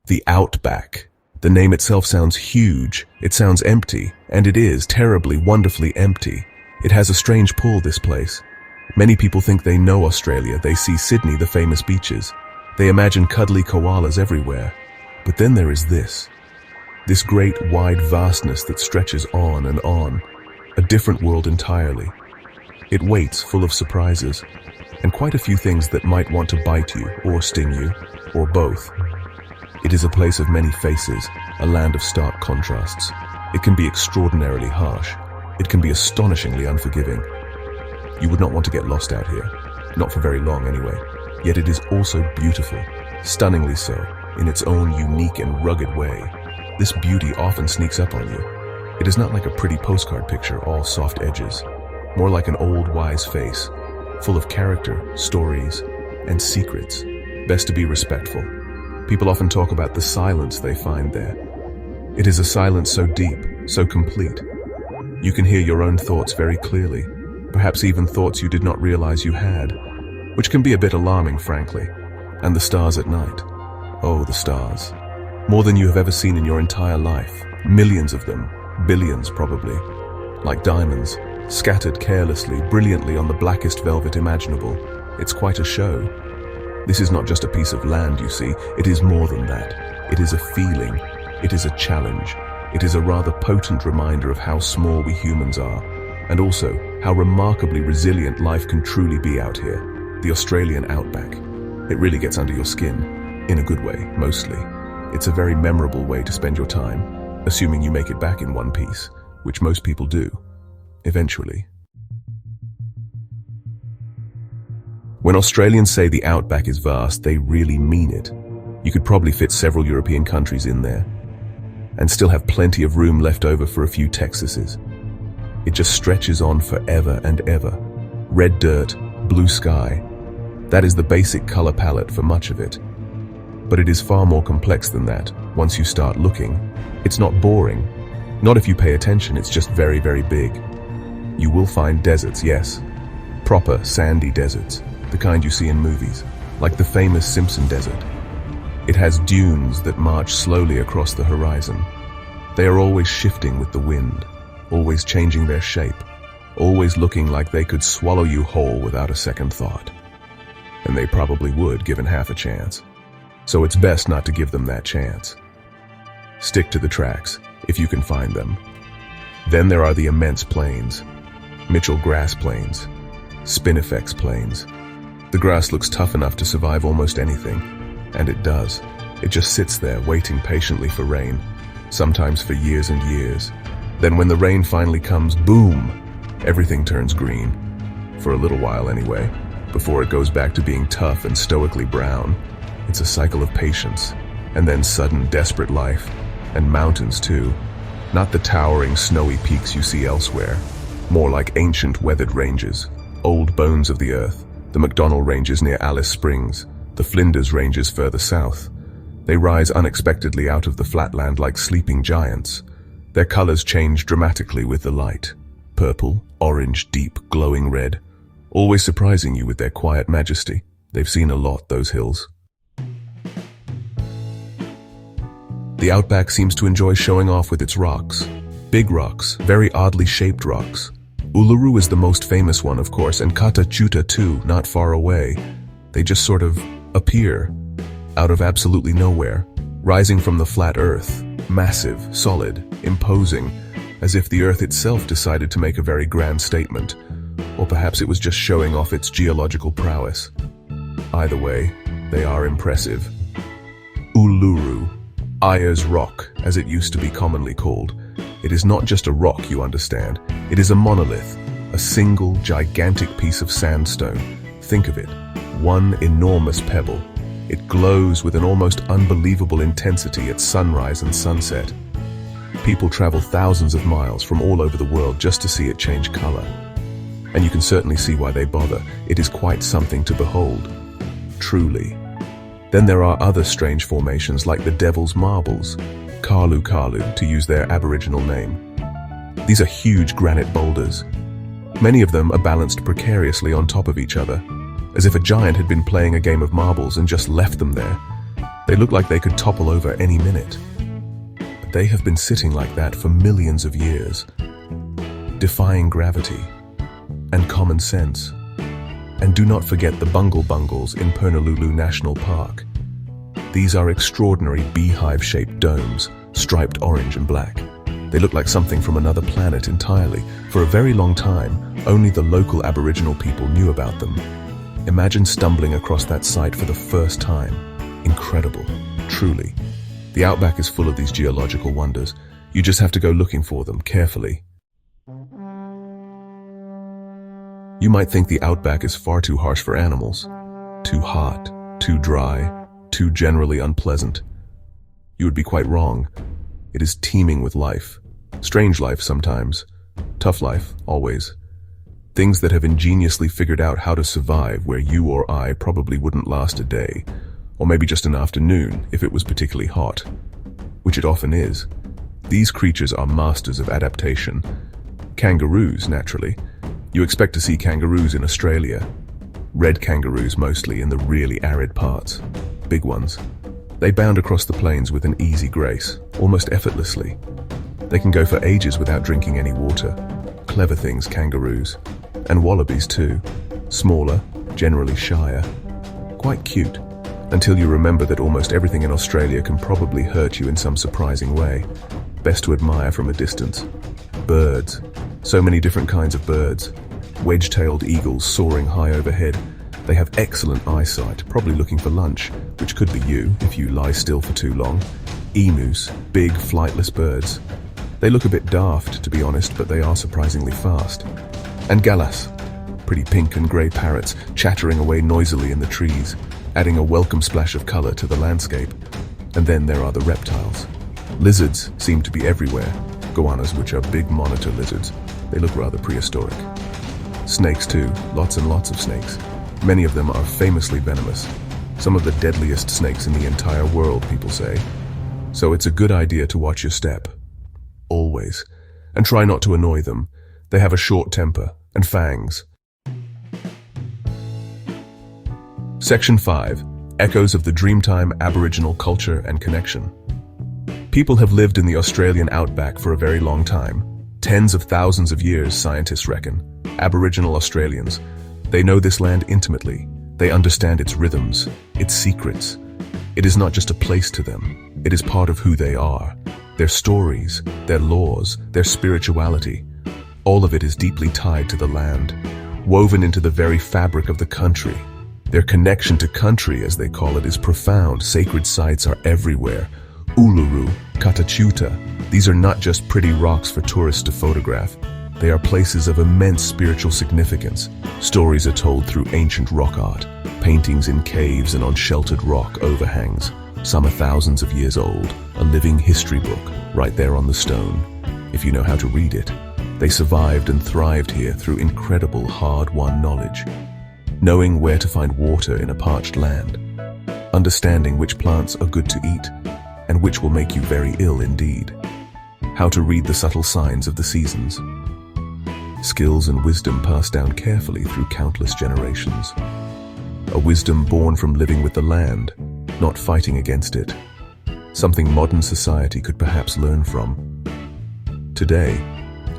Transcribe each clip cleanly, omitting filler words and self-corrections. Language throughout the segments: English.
The Outback. The name itself sounds huge, it sounds empty, and it is terribly, wonderfully empty. It has a strange pull, this place. Many people think they know Australia, they see Sydney, the famous beaches. They imagine cuddly koalas everywhere. But then there is this great wide vastness that stretches on and on, a different world entirely. It waits, full of surprises, and quite a few things that might want to bite you, or sting you, or both. It is a place of many faces, a land of stark contrasts. It can be extraordinarily harsh. It can be astonishingly unforgiving. You would not want to get lost out here, not for very long anyway. Yet it is also beautiful, stunningly so, in its own unique and rugged way. This beauty often sneaks up on you. It is not like a pretty postcard picture, all soft edges. More like an old, wise face, full of character, stories, and secrets. Best to be respectful. People often talk about the silence they find there. It is a silence so deep, so complete. You can hear your own thoughts very clearly, perhaps even thoughts you did not realize you had, which can be a bit alarming, frankly. And the stars at night. Oh, the stars. More than you have ever seen in your entire life. Millions of them, billions probably. Like diamonds, scattered carelessly, brilliantly on the blackest velvet imaginable. It's quite a show. This is not just a piece of land, you see. It is more than that. It is a feeling. It is a challenge. It is a rather potent reminder of how small we humans are, and also how remarkably resilient life can truly be out here. The Australian Outback. It really gets under your skin, in a good way, mostly. It's a very memorable way to spend your time, assuming you make it back in one piece, which most people do, eventually. When Australians say the Outback is vast, they really mean it. You could probably fit several European countries in there, and still have plenty of room left over for a few Texases. It just stretches on forever and ever. Red dirt, blue sky. That is the basic color palette for much of it. But it is far more complex than that. Once you start looking, it's not boring. Not if you pay attention, it's just very, very big. You will find deserts, yes. Proper, sandy deserts. The kind you see in movies, like the famous Simpson Desert. It has dunes that march slowly across the horizon. They are always shifting with the wind, always changing their shape, always looking like they could swallow you whole without a second thought. And they probably would, given half a chance. So it's best not to give them that chance. Stick to the tracks, if you can find them. Then there are the immense plains, Mitchell grass plains, Spinifex plains. The grass looks tough enough to survive almost anything, and it does. It just sits there waiting patiently for rain, sometimes for years and years. Then when the rain finally comes, boom, everything turns green. For a little while anyway, before it goes back to being tough and stoically brown. It's a cycle of patience, and then sudden, desperate life, and mountains too. Not the towering, snowy peaks you see elsewhere, more like ancient weathered ranges, old bones of the earth. The McDonnell Ranges near Alice Springs, the Flinders Ranges further south. They rise unexpectedly out of the flatland like sleeping giants. Their colors change dramatically with the light. Purple, orange, deep, glowing red. Always surprising you with their quiet majesty. They've seen a lot, those hills. The Outback seems to enjoy showing off with its rocks. Big rocks, very oddly shaped rocks. Uluru is the most famous one, of course, and Kata Chuta too, not far away. They just sort of appear, out of absolutely nowhere, rising from the flat earth, massive, solid, imposing, as if the earth itself decided to make a very grand statement, or perhaps it was just showing off its geological prowess. Either way, they are impressive. Uluru, Ayers Rock, as it used to be commonly called. It is not just a rock, you understand. It is a monolith, a single, gigantic piece of sandstone. Think of it, one enormous pebble. It glows with an almost unbelievable intensity at sunrise and sunset. People travel thousands of miles from all over the world just to see it change color. And you can certainly see why they bother. It is quite something to behold. Truly. Then there are other strange formations like the Devil's Marbles, Kalu Kalu, to use their Aboriginal name. These are huge granite boulders. Many of them are balanced precariously on top of each other, as if a giant had been playing a game of marbles and just left them there. They look like they could topple over any minute. But they have been sitting like that for millions of years, defying gravity and common sense. And do not forget the bungle-bungles in Pernalulu National Park. These are extraordinary beehive-shaped domes, striped orange and black. They look like something from another planet entirely. For a very long time, only the local Aboriginal people knew about them. Imagine stumbling across that site for the first time. Incredible, truly. The Outback is full of these geological wonders. You just have to go looking for them carefully. You might think the Outback is far too harsh for animals. Too hot, too dry, too generally unpleasant. You would be quite wrong. It is teeming with life. Strange life sometimes. Tough life, always. Things that have ingeniously figured out how to survive where you or I probably wouldn't last a day, or maybe just an afternoon if it was particularly hot, which it often is. These creatures are masters of adaptation. Kangaroos, naturally. You expect to see kangaroos in Australia. Red kangaroos mostly in the really arid parts. Big ones. They bound across the plains with an easy grace, almost effortlessly. They can go for ages without drinking any water. Clever things, kangaroos. And wallabies too. Smaller, generally shyer. Quite cute. Until you remember that almost everything in Australia can probably hurt you in some surprising way. Best to admire from a distance. Birds. So many different kinds of birds. Wedge-tailed eagles soaring high overhead. They have excellent eyesight, probably looking for lunch, which could be you if you lie still for too long. Emus, big flightless birds. They look a bit daft, to be honest, but they are surprisingly fast. And gallas, pretty pink and grey parrots chattering away noisily in the trees, adding a welcome splash of colour to the landscape. And then there are the reptiles. Lizards seem to be everywhere. Goannas, which are big monitor lizards. They look rather prehistoric. Snakes too, lots and lots of snakes. Many of them are famously venomous. Some of the deadliest snakes in the entire world, people say. So it's a good idea to watch your step. Always. And try not to annoy them. They have a short temper and fangs. Section 5. Echoes of the Dreamtime Aboriginal Culture and Connection. People have lived in the Australian Outback for a very long time. Tens of thousands of years, scientists reckon. Aboriginal Australians. They know this land intimately. They understand its rhythms, its secrets. It is not just a place to them. It is part of who they are. Their stories, their laws, their spirituality. All of it is deeply tied to the land, woven into the very fabric of the country. Their connection to country, as they call it, is profound. Sacred sites are everywhere. Uluru, Katachuta. These are not just pretty rocks for tourists to photograph. They are places of immense spiritual significance. Stories are told through ancient rock art, paintings in caves and on sheltered rock overhangs. Some are thousands of years old, a living history book, right there on the stone, if you know how to read it. They survived and thrived here through incredible hard-won knowledge. Knowing where to find water in a parched land. Understanding which plants are good to eat, and which will make you very ill indeed. How to read the subtle signs of the seasons. Skills and wisdom passed down carefully through countless generations. A wisdom born from living with the land, not fighting against it. Something modern society could perhaps learn from. Today,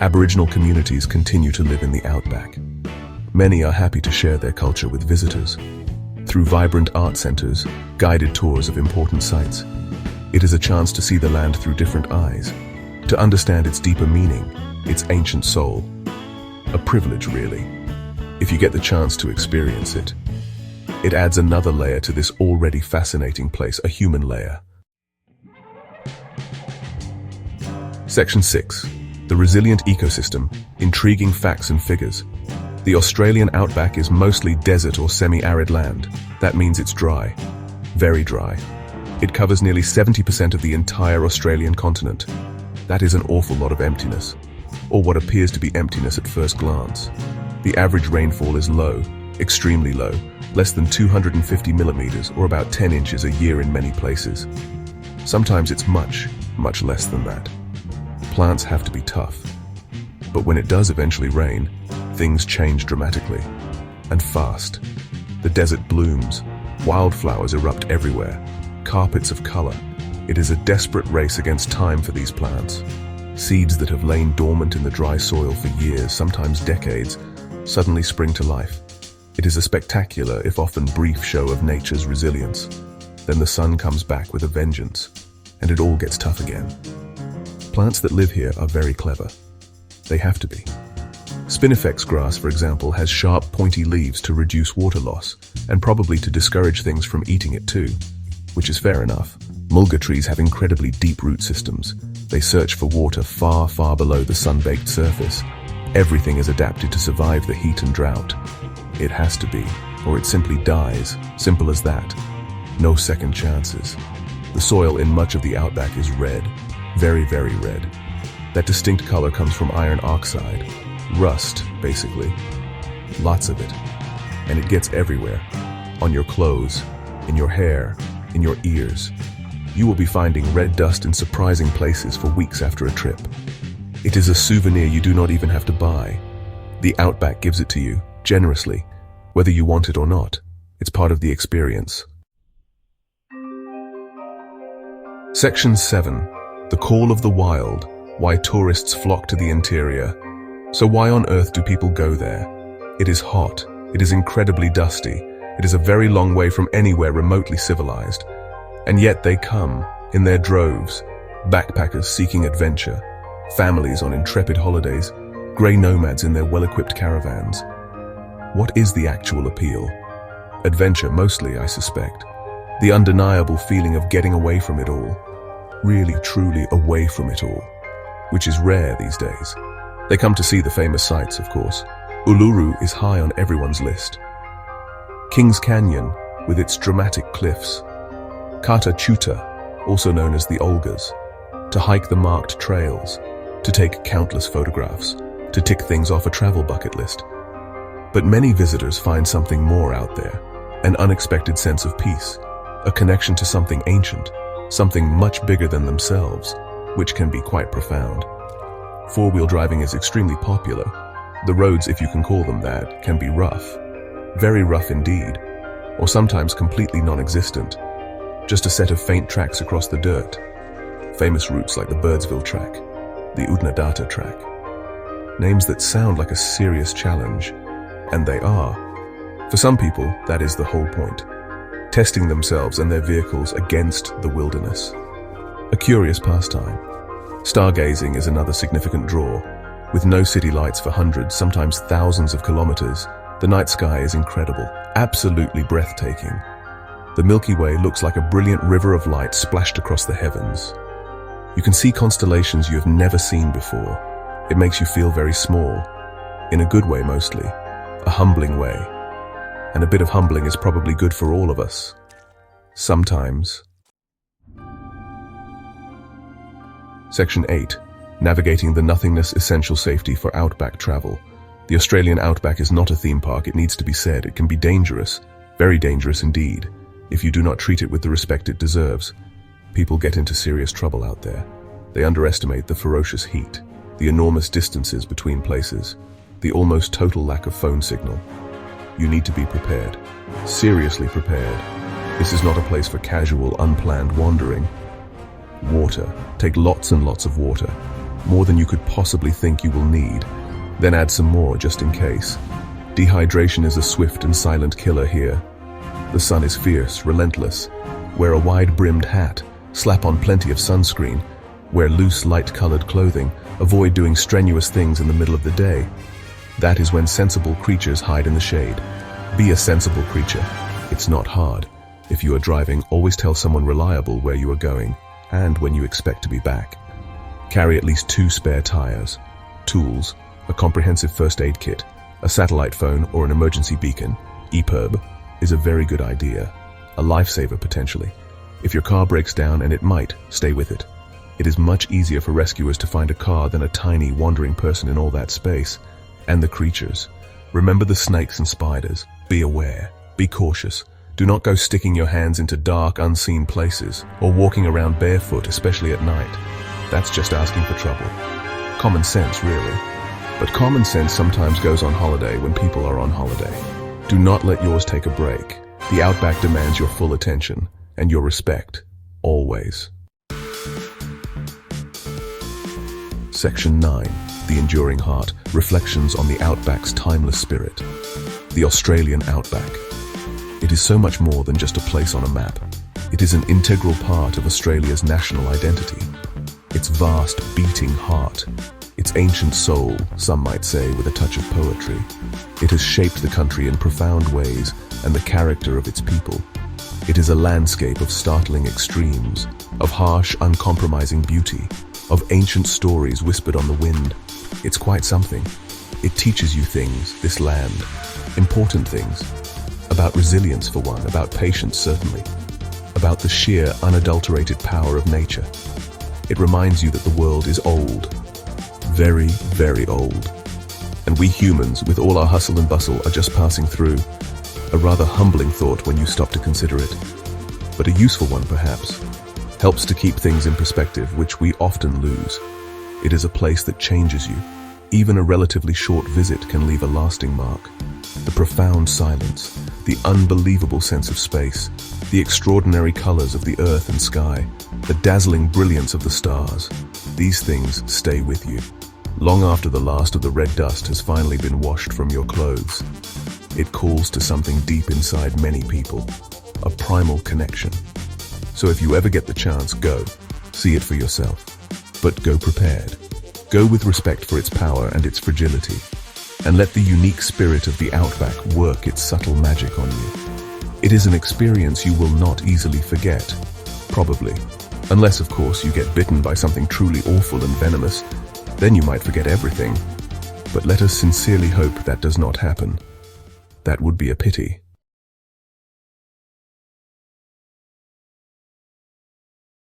Aboriginal communities continue to live in the Outback. Many are happy to share their culture with visitors. Through vibrant art centers, guided tours of important sites. It is a chance to see the land through different eyes, to understand its deeper meaning, its ancient soul. A privilege, really, if you get the chance to experience it. It adds another layer to this already fascinating place, a human layer. Section 6. The Resilient Ecosystem, Intriguing Facts and Figures. The Australian Outback is mostly desert or semi-arid land. That means it's dry. Very dry. It covers nearly 70% of the entire Australian continent. That is an awful lot of emptiness. Or what appears to be emptiness at first glance. The average rainfall is low, extremely low, less than 250 millimeters or about 10 inches a year in many places. Sometimes it's much, much less than that. Plants have to be tough. But when it does eventually rain, things change dramatically. And fast. The desert blooms, wildflowers erupt everywhere, carpets of color. It is a desperate race against time for these plants. Seeds that have lain dormant in the dry soil for years, sometimes decades, suddenly spring to life. It is a spectacular, if often brief, show of nature's resilience. Then the sun comes back with a vengeance, and it all gets tough again. Plants that live here are very clever. They have to be. Spinifex grass, for example, has sharp, pointy leaves to reduce water loss, and probably to discourage things from eating it too, which is fair enough. Mulga trees have incredibly deep root systems. They search for water far, far below the sun-baked surface. Everything is adapted to survive the heat and drought. It has to be, or it simply dies. Simple as that. No second chances. The soil in much of the outback is red, very, very red. That distinct color comes from iron oxide. Rust, basically. Lots of it. And it gets everywhere. On your clothes, in your hair, in your ears. You will be finding red dust in surprising places for weeks after a trip. It is a souvenir you do not even have to buy. The outback gives it to you, generously, whether you want it or not. It's part of the experience. Section 7. The Call of the Wild. Why tourists flock to the interior. So why on earth do people go there? It is hot. It is incredibly dusty. It is a very long way from anywhere remotely civilized. And yet they come, in their droves, backpackers seeking adventure, families on intrepid holidays, grey nomads in their well-equipped caravans. What is the actual appeal? Adventure mostly, I suspect. The undeniable feeling of getting away from it all. Really, truly away from it all. Which is rare these days. They come to see the famous sights, of course. Uluru is high on everyone's list. Kings Canyon, with its dramatic cliffs. Kata Chuta, also known as the Olgas, to hike the marked trails, to take countless photographs, to tick things off a travel bucket list. But many visitors find something more out there, an unexpected sense of peace, a connection to something ancient, something much bigger than themselves, which can be quite profound. Four-wheel driving is extremely popular. The roads, if you can call them that, can be rough. Very rough indeed, or sometimes completely non-existent. Just a set of faint tracks across the dirt. Famous routes like the Birdsville track, the Udnadata track. Names that sound like a serious challenge, and they are. For some people, that is the whole point. Testing themselves and their vehicles against the wilderness. A curious pastime. Stargazing is another significant draw. With no city lights for hundreds, sometimes thousands of kilometers, the night sky is incredible, absolutely breathtaking. The Milky Way looks like a brilliant river of light splashed across the heavens. You can see constellations you have never seen before. It makes you feel very small, in a good way mostly, a humbling way. And a bit of humbling is probably good for all of us. Sometimes. Section 8. Navigating the nothingness essential safety for outback travel. The Australian Outback is not a theme park, it needs to be said. It can be dangerous, very dangerous indeed, if you do not treat it with the respect it deserves. People get into serious trouble out there. They underestimate the ferocious heat, the enormous distances between places, the almost total lack of phone signal. You need to be prepared, seriously prepared. This is not a place for casual, unplanned wandering. Water. Take lots and lots of water. More than you could possibly think you will need. Then add some more just in case. Dehydration is a swift and silent killer here. The sun is fierce, relentless. Wear a wide-brimmed hat. Slap on plenty of sunscreen. Wear loose, light-colored clothing. Avoid doing strenuous things in the middle of the day. That is when sensible creatures hide in the shade. Be a sensible creature. It's not hard. If you are driving, always tell someone reliable where you are going and when you expect to be back. Carry at least 2 spare tires, tools, a comprehensive first aid kit, a satellite phone or an emergency beacon. EPIRB is a very good idea, a lifesaver potentially. If your car breaks down, and it might, stay with it. It is much easier for rescuers to find a car than a tiny wandering person in all that space. And the creatures. Remember the snakes and spiders. Be aware, be cautious. Do not go sticking your hands into dark, unseen places, or walking around barefoot, especially at night. That's just asking for trouble. Common sense, really. But common sense sometimes goes on holiday when people are on holiday. Do not let yours take a break. The Outback demands your full attention. and your respect, always. Section 9. The Enduring Heart. Reflections on the Outback's timeless spirit. The Australian Outback. It is so much more than just a place on a map. It is an integral part of Australia's national identity. Its vast, beating heart. Its ancient soul, some might say with a touch of poetry. It has shaped the country in profound ways and the character of its people. It is a landscape of startling extremes, of harsh, uncompromising beauty, of ancient stories whispered on the wind. It's quite something. It teaches you things, this land, important things, about resilience for one, about patience certainly, about the sheer, unadulterated power of nature. It reminds you that the world is old, very, very old, and we humans, with all our hustle and bustle, are just passing through. A rather humbling thought when you stop to consider it, but a useful one perhaps. Helps to keep things in perspective, which we often lose. It is a place that changes you. Even a relatively short visit can leave a lasting mark. The profound silence, the unbelievable sense of space, the extraordinary colors of the earth and sky, the dazzling brilliance of the stars. These things stay with you, long after the last of the red dust has finally been washed from your clothes. It calls to something deep inside many people, a primal connection. So if you ever get the chance, go. See it for yourself. But go prepared. Go with respect for its power and its fragility. And let the unique spirit of the Outback work its subtle magic on you. It is an experience you will not easily forget. Probably. Unless, of course, you get bitten by something truly awful and venomous. Then you might forget everything. But let us sincerely hope that does not happen. That would be a pity.